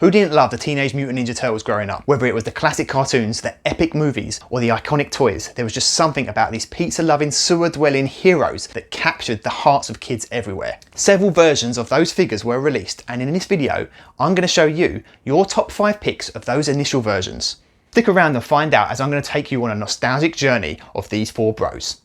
Who didn't love the Teenage Mutant Ninja Turtles growing up? Whether it was the classic cartoons, the epic movies, or the iconic toys, there was just something about these pizza-loving, sewer-dwelling heroes that captured the hearts of kids everywhere. Several versions of those figures were released, and in this video, I'm going to show you your top 5 picks of those initial versions. Stick around and find out as I'm going to take you on a nostalgic journey of these 4 bros.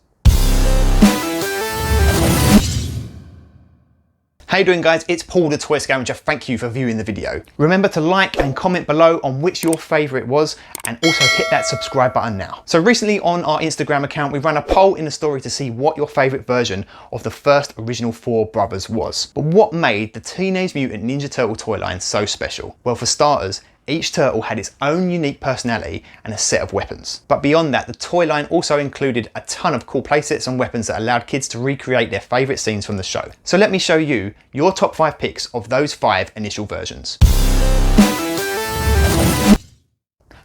How you doing, guys? It's Paul the Toy Scavenger. Thank you for viewing the video. Remember to like and comment below on which your favourite was, and also hit that subscribe button now. So recently on our Instagram account, we ran a poll in the story to see what your favourite version of the first original 4 brothers was. But what made the Teenage Mutant Ninja Turtle toy line so special? Well, for starters, each turtle had its own unique personality and a set of weapons. But beyond that, the toy line also included a ton of cool playsets and weapons that allowed kids to recreate their favourite scenes from the show. So let me show you your top 5 picks of those 5 initial versions.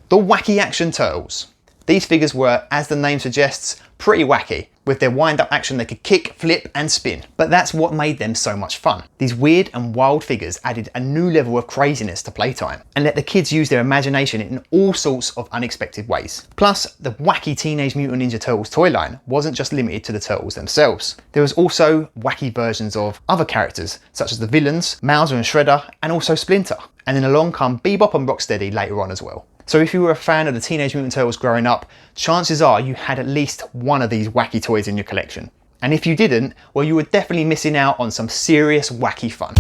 The Wacky Action Turtles. These figures were, as the name suggests, pretty wacky. With their wind-up action, they could kick, flip and spin. But that's what made them so much fun. These weird and wild figures added a new level of craziness to playtime and let the kids use their imagination in all sorts of unexpected ways. Plus, the wacky Teenage Mutant Ninja Turtles toy line wasn't just limited to the turtles themselves. There was also wacky versions of other characters, such as the villains, Mauser and Shredder, and also Splinter. And then along come Bebop and Rocksteady later on as well. So if you were a fan of the Teenage Mutant Turtles growing up, chances are you had at least one of these wacky toys in your collection. And if you didn't, well, you were definitely missing out on some serious wacky fun.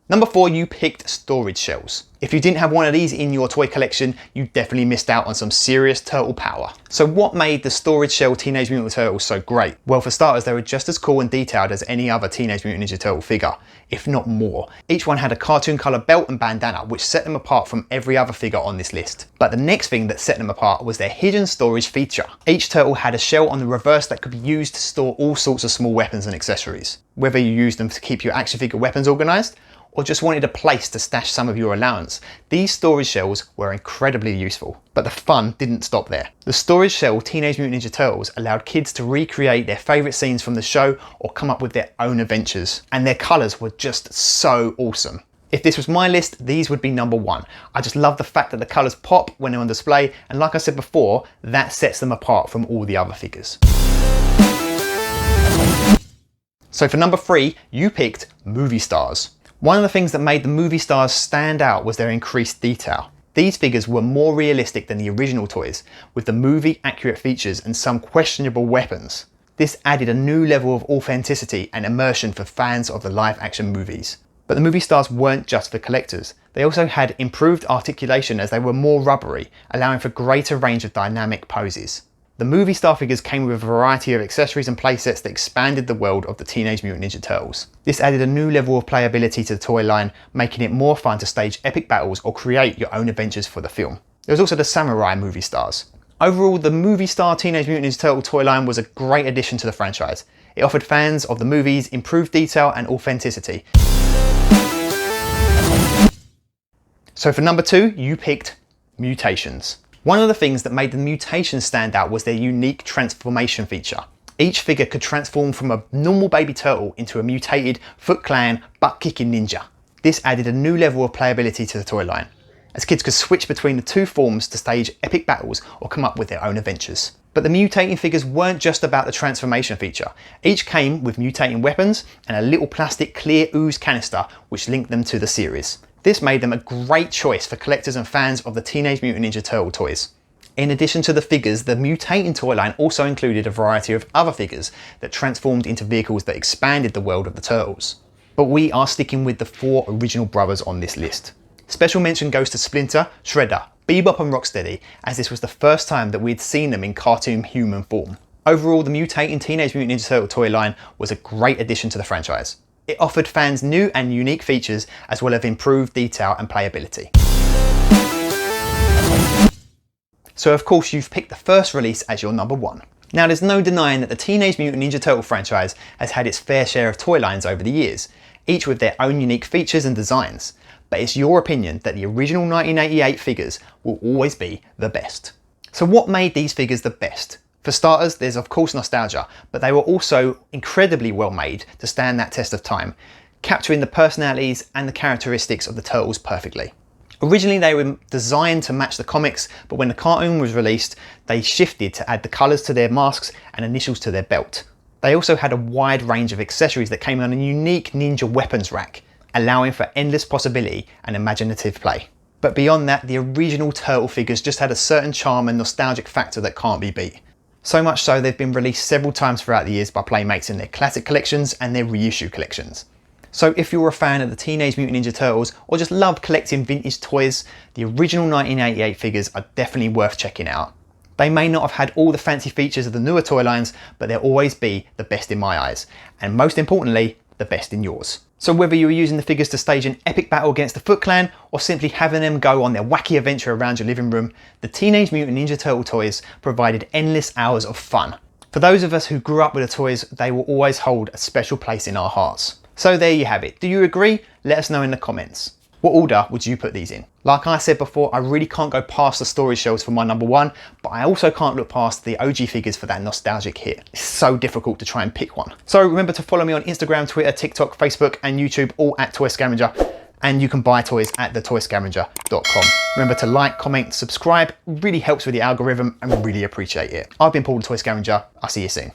Number 4, you picked storage shells. If you didn't have one of these in your toy collection, you definitely missed out on some serious turtle power. So what made the storage shell Teenage Mutant Turtles so great? Well, for starters, they were just as cool and detailed as any other Teenage Mutant Ninja Turtle figure, if not more. Each one had a cartoon colour belt and bandana, which set them apart from every other figure on this list. But the next thing that set them apart was their hidden storage feature. Each turtle had a shell on the reverse that could be used to store all sorts of small weapons and accessories. Whether you used them to keep your action figure weapons organised, or just wanted a place to stash some of your allowance, these storage shells were incredibly useful. But the fun didn't stop there. The storage shell Teenage Mutant Ninja Turtles allowed kids to recreate their favourite scenes from the show or come up with their own adventures. And their colours were just so awesome. If this was my list, these would be number 1. I just love the fact that the colours pop when they're on display, and like I said before, that sets them apart from all the other figures. So for number 3, you picked movie stars. One of the things that made the movie stars stand out was their increased detail. These figures were more realistic than the original toys, with the movie accurate features and some questionable weapons. This added a new level of authenticity and immersion for fans of the live action movies. But the movie stars weren't just for collectors. They also had improved articulation as they were more rubbery, allowing for greater range of dynamic poses. The movie star figures came with a variety of accessories and playsets that expanded the world of the Teenage Mutant Ninja Turtles. This added a new level of playability to the toy line, making it more fun to stage epic battles or create your own adventures for the film. There was also the samurai movie stars. Overall, the movie star Teenage Mutant Ninja Turtle toy line was a great addition to the franchise. It offered fans of the movies improved detail and authenticity. So for number 2, you picked Mutations. One of the things that made the Mutations stand out was their unique transformation feature. Each figure could transform from a normal baby turtle into a mutated, Foot Clan, butt-kicking ninja. This added a new level of playability to the toy line, as kids could switch between the 2 forms to stage epic battles or come up with their own adventures. But the mutating figures weren't just about the transformation feature. Each came with mutating weapons and a little plastic clear ooze canister which linked them to the series. This made them a great choice for collectors and fans of the Teenage Mutant Ninja Turtle toys. In addition to the figures, the mutating toy line also included a variety of other figures that transformed into vehicles that expanded the world of the Turtles. But we are sticking with the 4 original brothers on this list. Special mention goes to Splinter, Shredder, Bebop and Rocksteady, as this was the first time that we had seen them in cartoon human form. Overall, the mutating Teenage Mutant Ninja Turtle toy line was a great addition to the franchise. It offered fans new and unique features as well as improved detail and playability. So of course you've picked the first release as your number 1. Now there's no denying that the Teenage Mutant Ninja Turtle franchise has had its fair share of toy lines over the years, each with their own unique features and designs. But it's your opinion that the original 1988 figures will always be the best. So what made these figures the best? For starters, there's of course nostalgia, but they were also incredibly well made to stand that test of time. capturing the personalities and the characteristics of the turtles perfectly. Originally they were designed to match the comics, but when the cartoon was released, they shifted to add the colours to their masks and initials to their belt. They also had a wide range of accessories that came on a unique ninja weapons rack, allowing for endless possibility and imaginative play. But beyond that, the original turtle figures just had a certain charm and nostalgic factor that can't be beat. So much so they've been released several times throughout the years by Playmates in their classic collections and their reissue collections. So if you're a fan of the Teenage Mutant Ninja Turtles or just love collecting vintage toys, the original 1988 figures are definitely worth checking out. They may not have had all the fancy features of the newer toy lines, but they'll always be the best in my eyes, and most importantly, the best in yours. So whether you were using the figures to stage an epic battle against the Foot Clan, or simply having them go on their wacky adventure around your living room, the Teenage Mutant Ninja Turtle toys provided endless hours of fun. For those of us who grew up with the toys, they will always hold a special place in our hearts. So there you have it. Do you agree? Let us know in the comments. What order would you put these in? Like I said before, I really can't go past the storage shelves for my number one, but I also can't look past the OG figures for that nostalgic hit. It's so difficult to try and pick one. So remember to follow me on Instagram, Twitter, TikTok, Facebook, and YouTube, all at Toy Scavenger. And you can buy toys at thetoyscavenger.com. Remember to like, comment, subscribe. It really helps with the algorithm and really appreciate it. I've been Paul the Toy Scavenger. I'll see you soon.